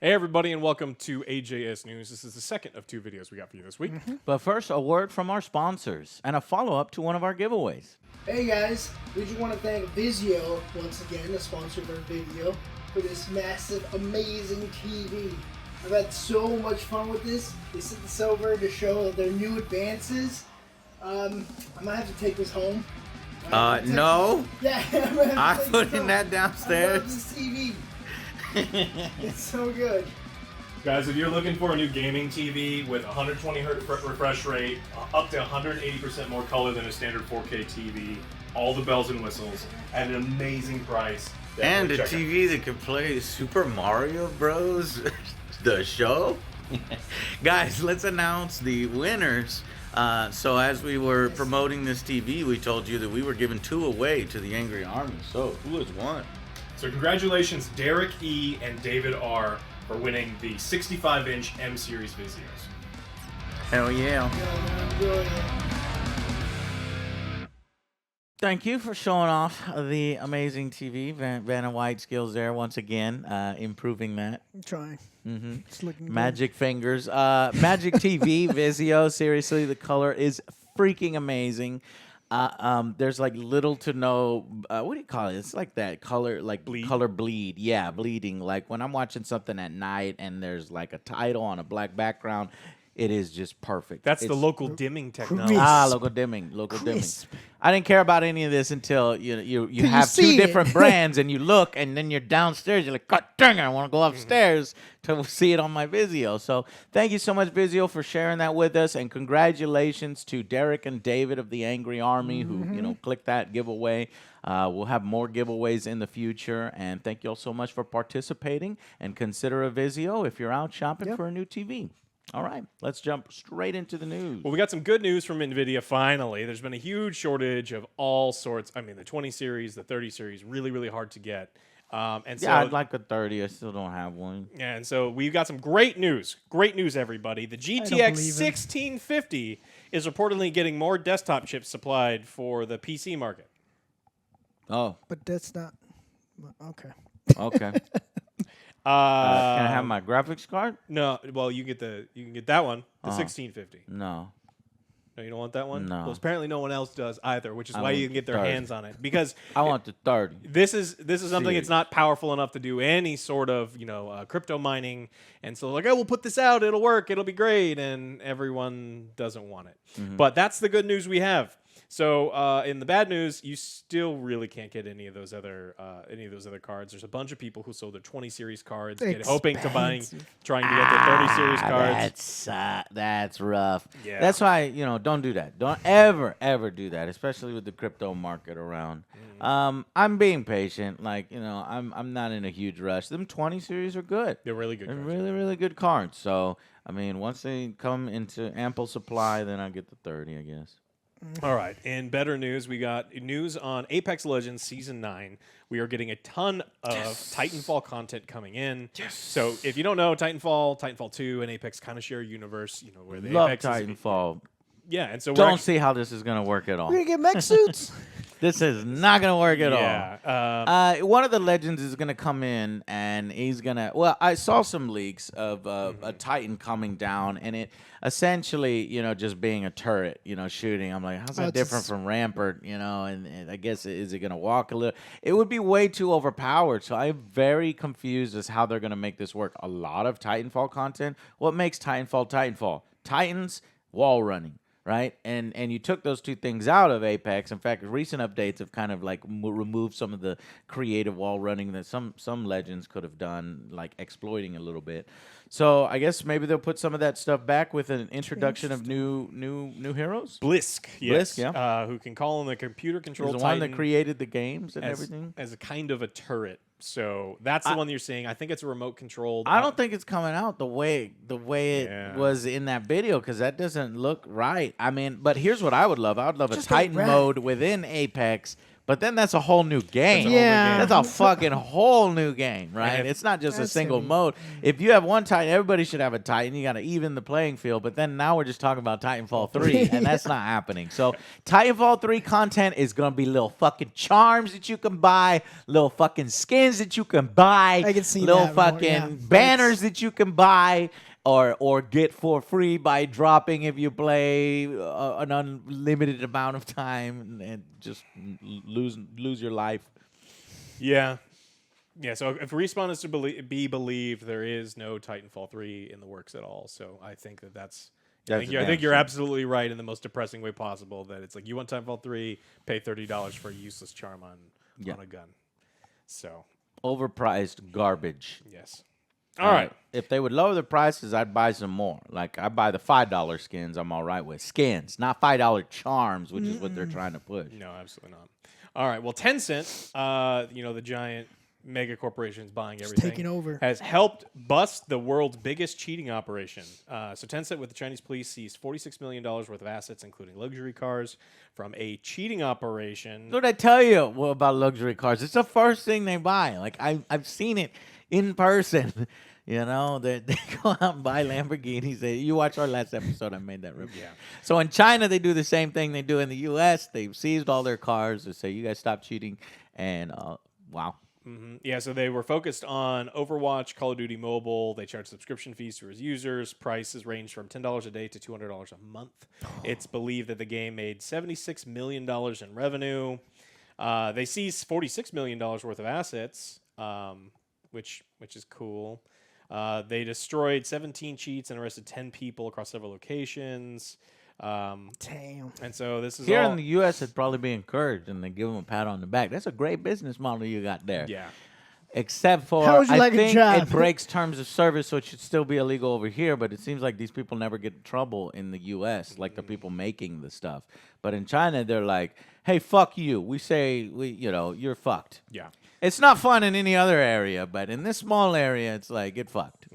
Hey everybody, and welcome to AJS News. This is the second of two videos we got for you this week. But first, a word from our sponsors and a follow-up to one of our giveaways. Hey guys, we just want to thank Vizio, once again, the sponsor of our video, for this massive, amazing TV. I've had so much fun with this. They sent this over to show their new advances. I might have to take this home. No. Yeah, I'm putting that I love downstairs. this TV. It's so good. Guys, if you're looking for a new gaming TV with 120 Hz refresh rate, up to 180% more color than a standard 4K TV, all the bells and whistles, at an amazing price. And a definitely check TV that can play Super Mario Bros. The show? Guys, let's announce the winners. So as we were promoting this TV, we told you that we were giving 2 away to the Angry Army. So who has won? So congratulations, Derek E. and David R. for winning the 65-inch M-Series Vizios. Hell yeah. Thank you for showing off the amazing TV. Vanna White skills there once again, improving that. I'm trying. It's looking Magic fingers. Magic TV, Vizio. Seriously, the color is freaking amazing. There's like little to no, what do you call it? It's like that color, like color bleed. Yeah, bleeding. Like when I'm watching something at night and there's like a title on a black background, it is just perfect. That's the local dimming technology. Local dimming, dimming. I didn't care about any of this until you have two see different it. brands and you look and then you're downstairs. You're like, God dang, I want to go upstairs to see it on my Vizio. So thank you so much, Vizio, for sharing that with us, and congratulations to Derek and David of the Angry Army who clicked that giveaway. We'll have more giveaways in the future, and thank you all so much for participating. And consider a Vizio if you're out shopping for a new TV. All right, let's jump straight into the news. Well, we got some good news from Nvidia finally. There's been a huge shortage of all sorts. I mean, the 20 series, the 30 series, really, really hard to get. And so, Yeah, I'd like a 30. I still don't have one. And so we've got some great news. Great news, everybody. The GTX 1650 is reportedly getting more desktop chips supplied for the PC market. Oh, But that's not... Okay. okay. Can I have my graphics card? No, well, you can get that one, the 1650. No. No, you don't want that one? No. Well, apparently no one else does either, which is I why want you can get their 30. hands on it. Because I want the 30. this is something Series. that's not powerful enough to do any sort of crypto mining, and so like, oh, we'll put this out, it'll work, it'll be great, and everyone doesn't want it. But that's the good news we have. So in the bad news, you still really can't get any of those other cards. There's a bunch of people who sold their 20 series cards, hoping to trying to get their 30 series cards. That's rough. Yeah. That's why don't do that. Don't ever do that, especially with the crypto market around. I'm being patient. Like I'm not in a huge rush. Them 20 series are good. They're really good. They're cards. really good cards. So I mean, once they come into ample supply, then I get the 30, I guess. All right. In better news, we got news on Apex Legends Season 9. We are getting a ton of Titanfall content coming in. Yes. So if you don't know, Titanfall 2, and Apex kind of share a universe, where the Love Apex Titanfall. Yeah, and so Don't see how this is going to work at all. We're going to get mech suits? This is not going to work at all. Yeah. One of the legends is going to come in, and he's going to... Well, I saw some leaks of a Titan coming down, and it essentially, just being a turret, shooting. I'm like, how's that different from Rampart, And I guess, is it going to walk a little? It would be way too overpowered, so I'm very confused as how they're going to make this work. A lot of Titanfall content. What makes Titanfall Titanfall? Titans, wall running. Right, and you took those two things out of Apex. In fact, recent updates have kind of like removed some of the creative wall running that some legends could have done, like exploiting a little bit. So I guess maybe they'll put some of that stuff back with an introduction of new heroes. Blisk, yes, Blisk, yeah. who can call on the computer-controlled the Titan one that created the games and as, everything. as a kind of a turret. So that's the one you're seeing. I think it's a remote controlled. I don't think it's coming out the way it was in that video, because that doesn't look right. I mean, but here's what I would love. I would love a Titan mode within Apex But then that's a whole new game. Yeah. That's a fucking whole new game, right? It's not just a That's single heavy. mode. If you have one Titan, everybody should have a Titan. You got to even the playing field. But then now we're just talking about Titanfall 3, and that's not happening. So Titanfall 3 content is going to be little fucking charms that you can buy, little fucking skins that you can buy, I can see little that more, fucking yeah. banners that you can buy. Or get for free by dropping if you play an unlimited amount of time and just lose your life. Yeah. Yeah, so if Respawn is to be believed, there is no Titanfall 3 in the works at all. So I think that's I think you're absolutely right in the most depressing way possible that it's like you want Titanfall 3, pay $30 for a useless charm on a gun. So Overpriced garbage. yes. All right. If they would lower the prices, I'd buy some more. Like I buy the $5 skins. I'm all right with skins, not $5 charms, which is what they're trying to push. No, absolutely not. All right. Well, Tencent, the giant mega corporations buying everything, taking over. has helped bust the world's biggest cheating operation. So Tencent, with the Chinese police, seized $46 million worth of assets, including luxury cars, from a cheating operation. What did I tell you about luxury cars? It's the first thing they buy. Like I've seen it in person. You know, they go out and buy Lamborghinis. You watch our last episode, I made that review. Yeah. So in China, they do the same thing they do in the U.S. They've seized all their cars. They say, you guys stop cheating. And, wow. Mm-hmm. Yeah, so they were focused on Overwatch, Call of Duty Mobile. They charge subscription fees to its users. Prices range from $10 a day to $200 a month. It's believed that the game made $76 million in revenue. They seized $46 million worth of assets, which is cool. They destroyed 17 cheats and arrested 10 people across several locations. Damn. And so this is Here all in the U.S., it'd probably be encouraged, and they give them a pat on the back. That's a great business model you got there. yeah. Except for, How would you I like a think job? it breaks terms of service, so it should still be illegal over here. But it seems like these people never get in trouble in the U.S., like the people making the stuff. But in China, they're like, hey, fuck you. We say, you're fucked. Yeah. It's not fun in any other area, but in this small area, it's like, get fucked.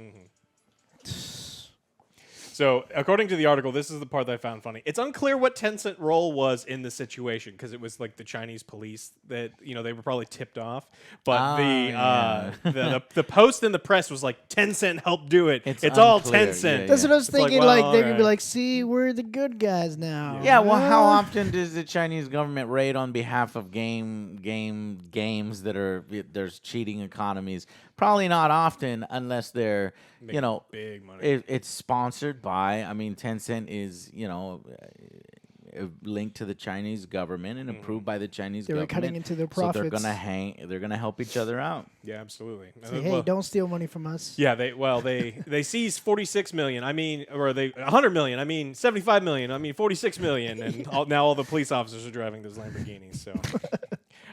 So, according to the article, this is the part that I found funny. It's unclear what Tencent role was in the situation because it was like the Chinese police that they were probably tipped off. But the post in the press was like Tencent helped do it. It's all unclear. Tencent. Yeah, That's what I was It's like, thinking. well, Like, they're gonna be alright. like, "See, we're the good guys now." Yeah, well, how often does the Chinese government raid on behalf of games that are there's cheating economies? Probably not often, unless they're Make big money. it's sponsored by. I mean, Tencent is linked to the Chinese government and approved by the Chinese They were government. cutting into their So they're profits. They're gonna help each other out. Yeah, absolutely. Say, hey, don't steal money from us. Yeah, they seized 46 million. I mean, or they 100 million. I mean, 75 million. I mean, 46 million, and now all the police officers are driving those Lamborghinis. So,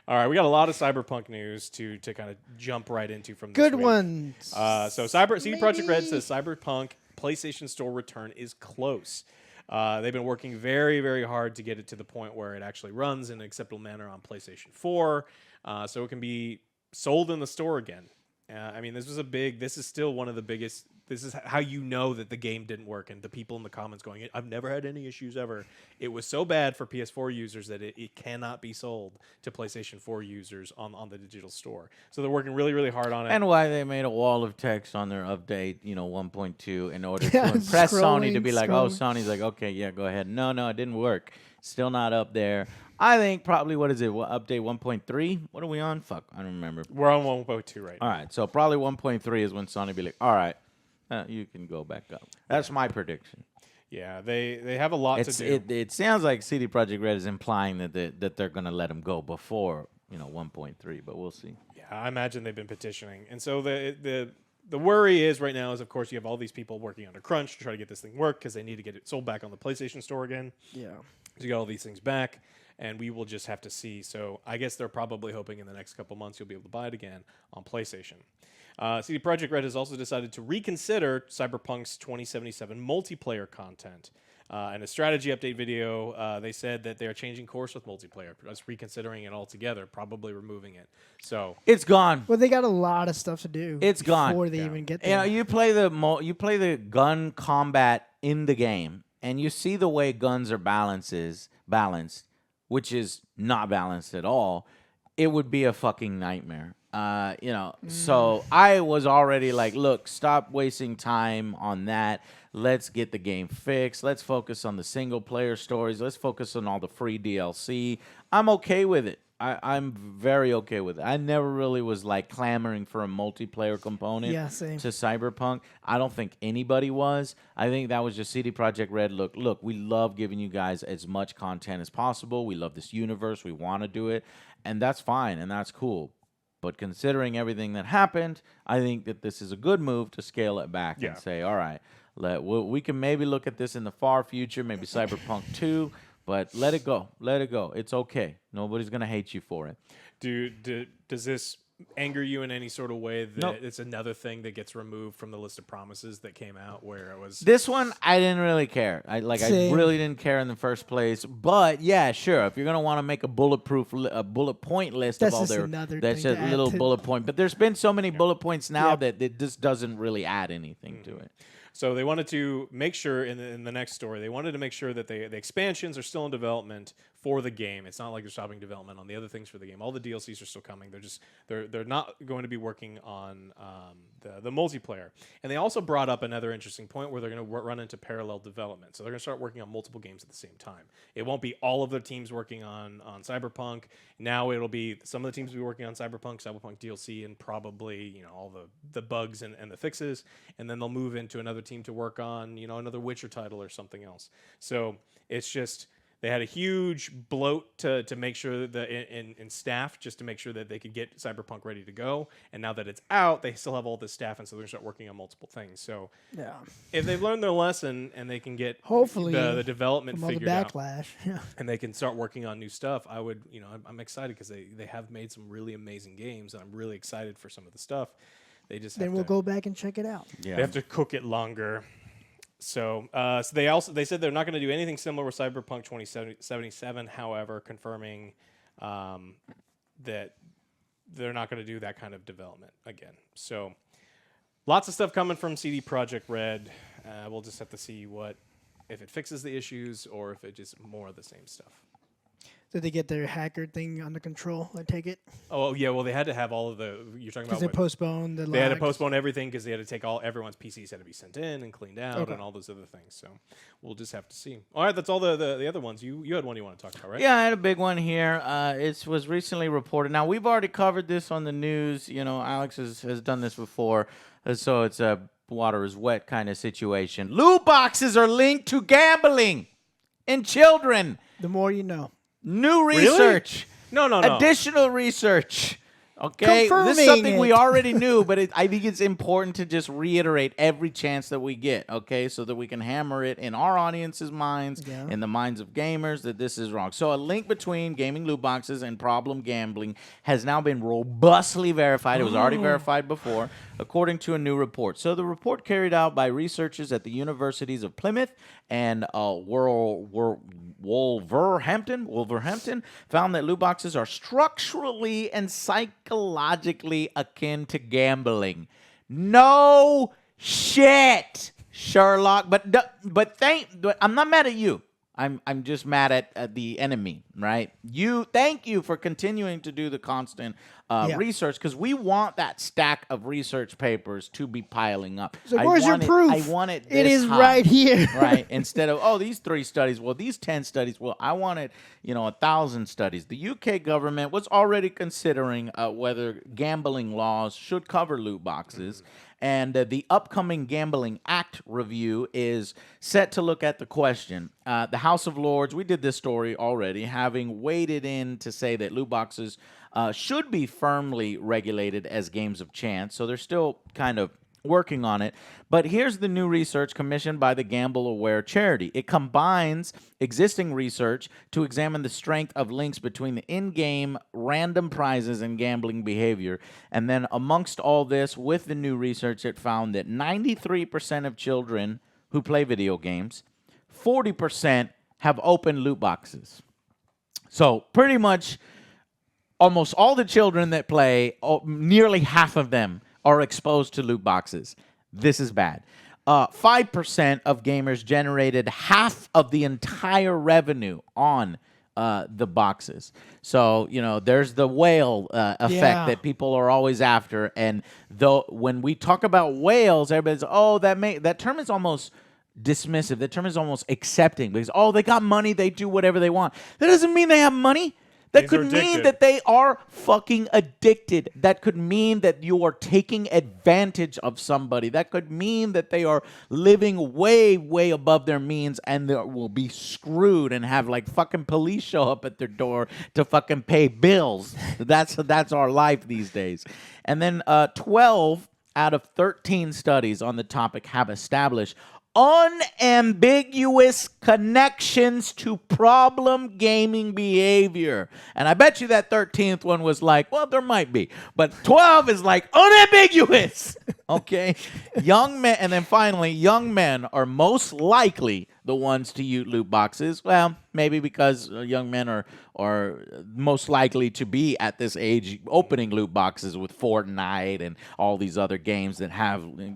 all right, we got a lot of Cyberpunk news to kind of jump right into from this Good week. ones. So CD Projekt Red says Cyberpunk PlayStation Store return is close. They've been working very, very hard to get it to the point where it actually runs in an acceptable manner on PlayStation 4, so it can be sold in the store again. I mean, this is still one of the biggest. This is how you know that the game didn't work, and the people in the comments going, "I've never had any issues ever." It was so bad for PS4 users that it cannot be sold to PlayStation 4 users on the digital store. So they're working really, really hard on it. And why they made a wall of text on their update, 1.2, in order Yeah, to impress Sony to scrolling, be like, Sony's like, okay, yeah, go ahead. No, it didn't work. Still not up there. I think probably, what is it, update 1.3? What are we on? Fuck, I don't remember. We're on 1.2 right now. All right, so probably 1.3 is when Sony be like, all right, you can go back up. That's my prediction. Yeah, they have a lot to do. It sounds like CD Projekt Red is implying that they're going to let them go before 1.3, but we'll see. Yeah, I imagine they've been petitioning, and so the worry is right now is, of course, you have all these people working under crunch to try to get this thing work because they need to get it sold back on the PlayStation Store again. Yeah. To get all these things back, and we will just have to see. So I guess they're probably hoping in the next couple months you'll be able to buy it again on PlayStation. CD Projekt Red has also decided to reconsider Cyberpunk's 2077 multiplayer content. In a strategy update video, they said that they are changing course with multiplayer, just reconsidering it altogether, probably removing it. So It's gone. Well, they got a lot of stuff to do. It's gone. before they even get there. You play the gun combat in the game, and you see the way guns are balanced. which is not balanced at all, it would be a fucking nightmare. So I was already like, look, stop wasting time on that. Let's get the game fixed. Let's focus on the single player stories. Let's focus on all the free DLC. I'm okay with it. I'm very okay with it. I never really was like clamoring for a multiplayer component to Cyberpunk. I don't think anybody was. I think that was just CD Projekt Red. Look, we love giving you guys as much content as possible. We love this universe. We want to do it. And that's fine and that's cool. But considering everything that happened, I think that this is a good move to scale it back and say, all right, we can maybe look at this in the far future, maybe Cyberpunk 2, but let it go. Let it go. It's okay. Nobody's going to hate you for it. Does this anger you in any sort of way that Nope. it's another thing that gets removed from the list of promises that came out where it was... This one, I didn't really care. I really didn't care in the first place. But yeah, sure. If you're gonna want to make a bullet point list of all their, that's a little bullet point. But there's been so many bullet points now that it just doesn't really add anything to it. So they wanted to make sure in the next story, they wanted to make sure that the expansions are still in development for the game. It's not like they're stopping development on the other things for the game. All the DLCs are still coming. They're not going to be working on the multiplayer. And they also brought up another interesting point where they're going to run into parallel development. So they're going to start working on multiple games at the same time. It won't be all of their teams working on Cyberpunk. Now it'll be some of the teams will be working on Cyberpunk DLC, and probably all the bugs and the fixes. And then they'll move into another team to work on another Witcher title or something else. So it's just they had a huge bloat to make sure that in staff just to make sure that they could get Cyberpunk ready to go. And now that it's out, they still have all this staff, and so they're gonna start working on multiple things. So if they've learned their lesson and they can get hopefully the development from all figured the out, backlash, and they can start working on new stuff, I would I'm excited because they have made some really amazing games, and I'm really excited for some of the stuff. They just then we'll go back and check it out. They have to cook it longer. So, they said they're not going to do anything similar with Cyberpunk 2077. However, confirming that they're not going to do that kind of development again. So, lots of stuff coming from CD Projekt Red. We'll just have to see if it fixes the issues or if it's just more of the same stuff. Did they get their hacker thing under control? I take it. Oh yeah, well they had to have all of the. You're talking about because they postponed the. They had to postpone everything because they had to take everyone's PCs had to be sent in and cleaned out and all those other things. So we'll just have to see. All right, that's all the other ones. You had one you want to talk about, right? Yeah, I had a big one here. It was recently reported. Now we've already covered this on the news. Alex has done this before, so it's a water is wet kind of situation. Loot boxes are linked to gambling in children. The more you know. New research. Really? No. Additional research. Okay, this is something we already knew, but I think it's important to just reiterate every chance that we get, okay, so that we can hammer it in our audience's minds, in the minds of gamers, that this is wrong. So a link between gaming loot boxes and problem gambling has now been robustly verified. It was already verified before, according to a new report. So the report carried out by researchers at the universities of Plymouth and Wolverhampton found that loot boxes are structurally and psychologically akin to gambling. No shit, Sherlock. But I'm not mad at you. I'm just mad at the enemy, right? Thank you for continuing to do the constant research, because we want that stack of research papers to be piling up. So where's your proof? I want it. It is right here. Right. Instead of these 3 studies, these 10 studies. I wanted 1,000 studies. The UK government was already considering whether gambling laws should cover loot boxes. And the upcoming Gambling Act review is set to look at the question. The House of Lords, we did this story already, having waded in to say that loot boxes should be firmly regulated as games of chance. So they're still kind of working on it. But here's the new research commissioned by the Gamble Aware charity. It combines existing research to examine the strength of links between the in-game random prizes and gambling behavior. And then amongst all this, with the new research, it found that 93% of children who play video games, 40% have open loot boxes. So pretty much almost all the children that play, nearly half of them are exposed to loot boxes. This is bad. 5% of gamers generated half of the entire revenue on the boxes. So, there's the whale effect Yeah. that people are always after. And though when we talk about whales, everybody's, that term is almost dismissive. That term is almost accepting because, they got money, they do whatever they want. That doesn't mean they have money. That These could are mean addicted. that they are fucking addicted. That could mean that you are taking advantage of somebody. That could mean that they are living way, way above their means and they will be screwed and have like fucking police show up at their door to fucking pay bills. That's our life these days. And then 12 out of 13 studies on the topic have established unambiguous connections to problem gaming behavior. And I bet you that 13th one was like, well, there might be. But 12 is like unambiguous. Okay? Young men, and then finally, young men are most likely the ones to use loot boxes. Well, maybe because young men are most likely to be at this age opening loot boxes with Fortnite and all these other games that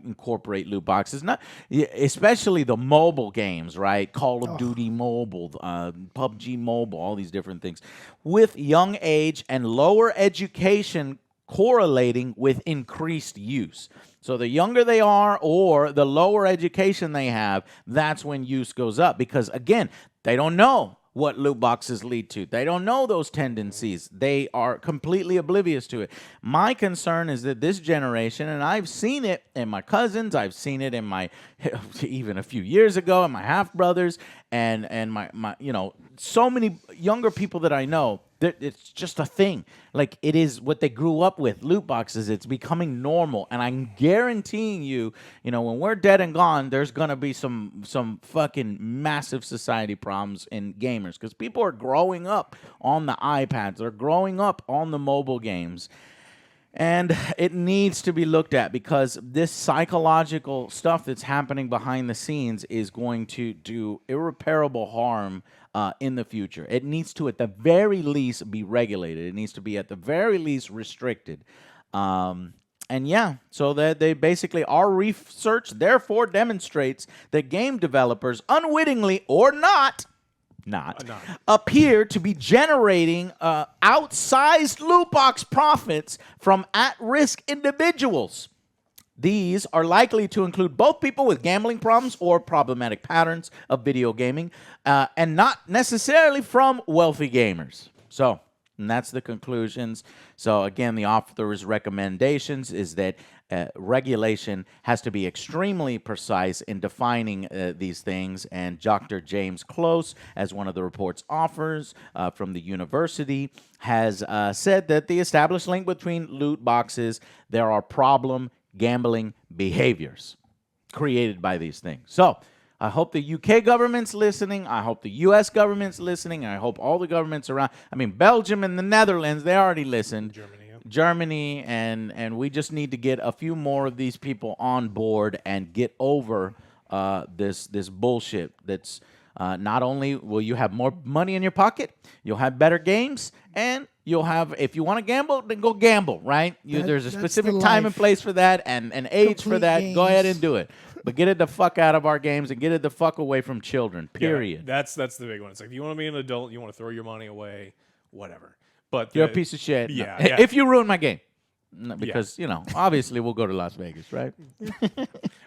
incorporate loot boxes. Not especially the mobile games, right? Call of Duty Mobile, PUBG Mobile, all these different things. With young age and lower education correlating with increased use. So the younger they are or the lower education they have, that's when use goes up. Because, again, they don't know what loot boxes lead to. They don't know those tendencies. They are completely oblivious to it. My concern is that this generation, and I've seen it in my cousins, I've seen it in my, even a few years ago, in my half-brothers, and my so many younger people that I know, it's just a thing. Like, it is what they grew up with. Loot boxes, it's becoming normal. And I'm guaranteeing you, when we're dead and gone, there's going to be some fucking massive society problems in gamers. Because people are growing up on the iPads. They're growing up on the mobile games. And it needs to be looked at because this psychological stuff that's happening behind the scenes is going to do irreparable harm in the future. It needs to, at the very least, be regulated. It needs to be, at the very least, restricted. So that they basically, our research therefore demonstrates that game developers, unwittingly or not, appear to be generating outsized loot box profits from at-risk individuals. These are likely to include both people with gambling problems or problematic patterns of video gaming, and not necessarily from wealthy gamers. And that's the conclusions. So again, the author's recommendations is that regulation has to be extremely precise in defining these things. And Dr. James Close, as one of the report's authors from the university, has said that the established link between loot boxes, there are problem gambling behaviors created by these things. So I hope the UK government's listening. I hope the US government's listening. I hope all the governments around. I mean, Belgium and the Netherlands, they already listened. Germany, and we just need to get a few more of these people on board and get over this bullshit. That's not only will you have more money in your pocket, you'll have better games, and you'll have, if you want to gamble, then go gamble, right? There's a specific time and place for that and an age for that. Games. Go ahead and do it. But get it the fuck out of our games and get it the fuck away from children, period. Yeah, that's the big one. It's like, if you want to be an adult, you want to throw your money away, whatever. But you're a piece of shit. Yeah, no. yeah. If you ruin my game. No, because, obviously we'll go to Las Vegas, right?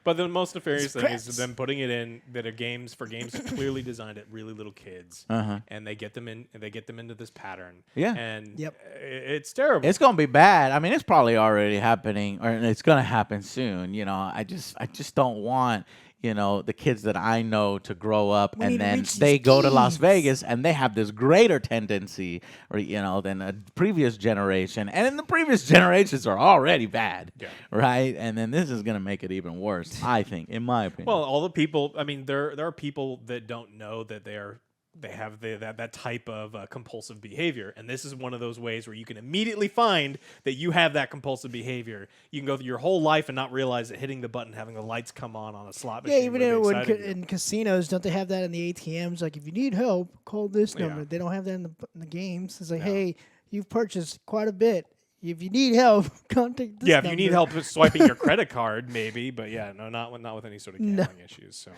But the most nefarious thing is them putting it in that are games clearly designed at really little kids, and they get them in. They get them into this pattern. Yeah, and it's terrible. It's gonna be bad. I mean, it's probably already happening, or it's gonna happen soon. I just don't want the kids that I know to grow up and then they go to Las Vegas and they have this greater tendency, or than a previous generation. And then the previous generations are already bad, right? And then this is gonna make it even worse, I think, in my opinion. Well, all the people. I mean, there are people that don't know that they have that type of compulsive behavior, and this is one of those ways where you can immediately find that you have that compulsive behavior. You can go through your whole life and not realize that hitting the button, having the lights come on a slot machine. Yeah, even in casinos, don't they have that in the ATMs? Like, if you need help, call this number. Yeah. They don't have that in the games. It's like, hey, you've purchased quite a bit. If you need help, contact this number. If you need help with swiping your credit card, maybe. But not with any sort of gambling issues. So.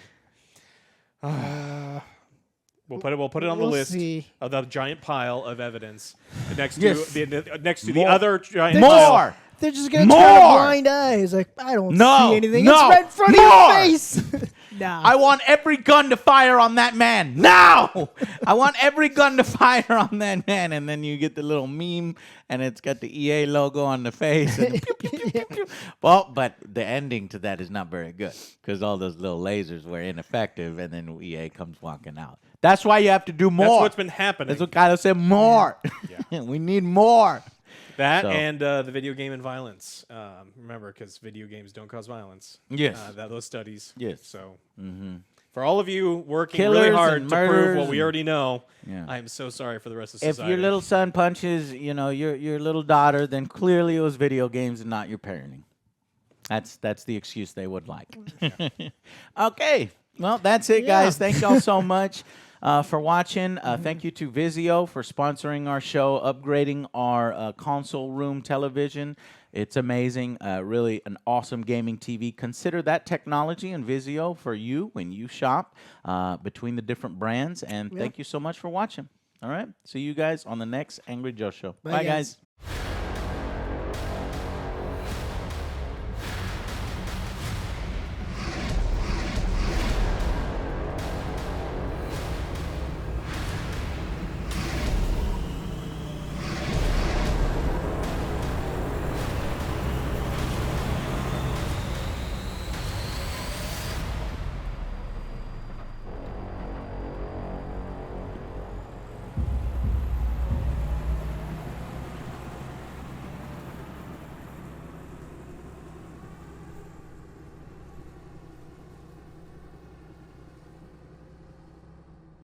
We'll put it on the We'll list see. of the giant pile of evidence next Yes. to the More. other giant More. pile. They're just gonna More! turn a blind eye. He's like, I don't No, see anything. no, It's right in front more! of your face. Nah. I want every gun to fire on that man now. I want every gun to fire on that man, and then you get the little meme, and it's got the EA logo on the face. And pew, pew, pew, pew, pew. Well, but the ending to that is not very good because all those little lasers were ineffective, and then EA comes walking out. That's why you have to do more. That's what's been happening. That's what Kylo said. More. Yeah. We need more. That So- and the video game and violence. Remember, because video games don't cause violence. Yes. Those studies. Yes. So for all of you working Killers really hard and to prove murders what we and- already know, Yeah. I am so sorry for the rest of If society. your little son punches, your little daughter, then clearly it was video games and not your parenting. That's the excuse they would like. Okay. Well, that's it, guys. Thank y'all so much for watching. Thank you to Vizio for sponsoring our show, upgrading our console room television. It's amazing. Really an awesome gaming TV. Consider that technology and Vizio for you when you shop between the different brands. And thank you so much for watching. All right. See you guys on the next Angry Joe Show. Bye guys.